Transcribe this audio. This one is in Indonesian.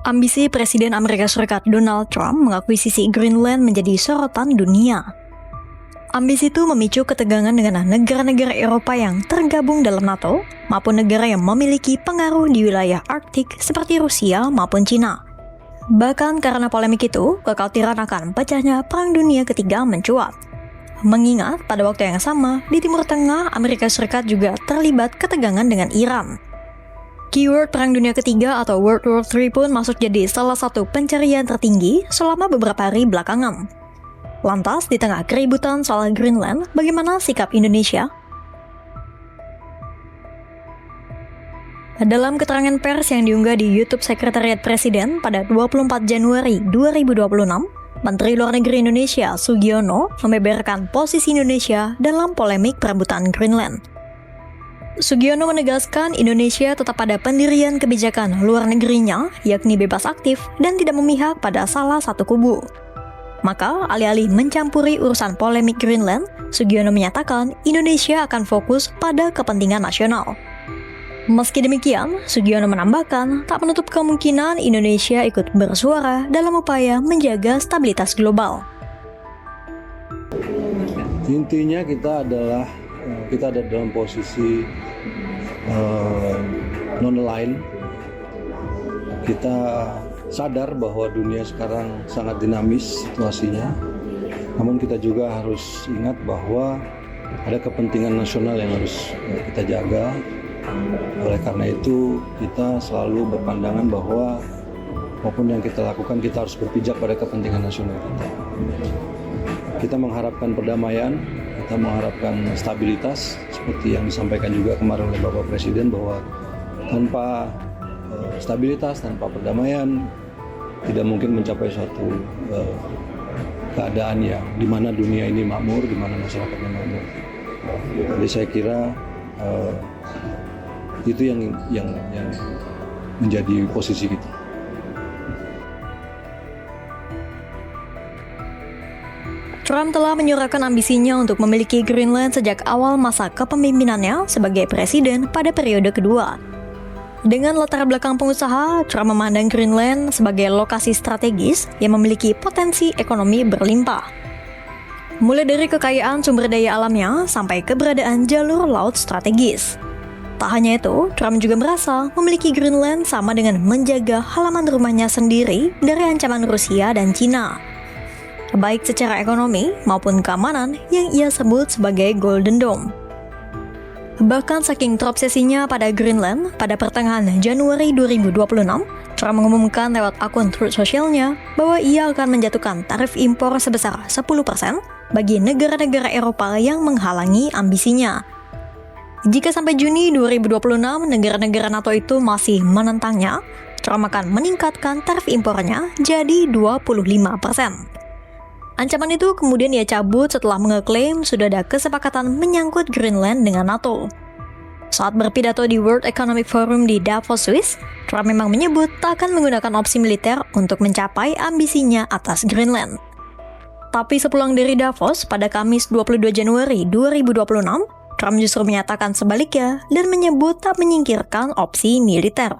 Ambisi Presiden Amerika Serikat Donald Trump mengakuisisi Greenland menjadi sorotan dunia. Ambisi itu memicu ketegangan dengan negara-negara Eropa yang tergabung dalam NATO, maupun negara yang memiliki pengaruh di wilayah Arktik seperti Rusia maupun Cina. Bahkan karena polemik itu, kekhawatiran akan pecahnya Perang Dunia Ketiga mencuat. Mengingat pada waktu yang sama, di Timur Tengah, Amerika Serikat juga terlibat ketegangan dengan Iran. Keyword Perang Dunia Ketiga atau World War III pun masuk jadi salah satu pencarian tertinggi selama beberapa hari belakangan. Lantas, di tengah keributan soal Greenland, bagaimana sikap Indonesia? Dalam keterangan pers yang diunggah di YouTube Sekretariat Presiden pada 24 Januari 2026, Menteri Luar Negeri Indonesia Sugiono membeberkan posisi Indonesia dalam polemik perebutan Greenland. Sugiono menegaskan Indonesia tetap pada pendirian kebijakan luar negerinya, yakni bebas aktif dan tidak memihak pada salah satu kubu. Maka, alih-alih mencampuri urusan polemik Greenland, Sugiono menyatakan Indonesia akan fokus pada kepentingan nasional. Meski demikian, Sugiono menambahkan tak menutup kemungkinan Indonesia ikut bersuara dalam upaya menjaga stabilitas global. Intinya kita ada dalam posisi non-aligned. Kita sadar bahwa dunia sekarang sangat dinamis situasinya, namun kita juga harus ingat bahwa ada kepentingan nasional yang harus kita jaga. Oleh karena itu, kita selalu berpandangan bahwa apapun yang kita lakukan, kita harus berpijak pada kepentingan nasional kita. Kita mengharapkan perdamaian, kita mengharapkan stabilitas, seperti yang disampaikan juga kemarin oleh Bapak Presiden bahwa tanpa stabilitas, tanpa perdamaian, tidak mungkin mencapai suatu keadaan yang di mana dunia ini makmur, di mana masyarakatnya makmur. Jadi saya kira itu yang menjadi posisi kita. Trump telah menyuarakan ambisinya untuk memiliki Greenland sejak awal masa kepemimpinannya sebagai presiden pada periode kedua. Dengan latar belakang pengusaha, Trump memandang Greenland sebagai lokasi strategis yang memiliki potensi ekonomi berlimpah. Mulai dari kekayaan sumber daya alamnya sampai keberadaan jalur laut strategis. Tak hanya itu, Trump juga merasa memiliki Greenland sama dengan menjaga halaman rumahnya sendiri dari ancaman Rusia dan Cina, baik secara ekonomi maupun keamanan yang ia sebut sebagai Golden Dome. Bahkan saking terobsesinya pada Greenland, pada pertengahan Januari 2026, Trump mengumumkan lewat akun Truth Social-nya bahwa ia akan menjatuhkan tarif impor sebesar 10% bagi negara-negara Eropa yang menghalangi ambisinya. Jika sampai Juni 2026 negara-negara NATO itu masih menentangnya, Trump akan meningkatkan tarif impornya jadi 25%. Ancaman itu kemudian ia cabut setelah mengeklaim sudah ada kesepakatan menyangkut Greenland dengan NATO. Saat berpidato di World Economic Forum di Davos, Swiss, Trump memang menyebut tak akan menggunakan opsi militer untuk mencapai ambisinya atas Greenland. Tapi sepulang dari Davos pada Kamis 22 Januari 2026, Trump justru menyatakan sebaliknya dan menyebut tak menyingkirkan opsi militer.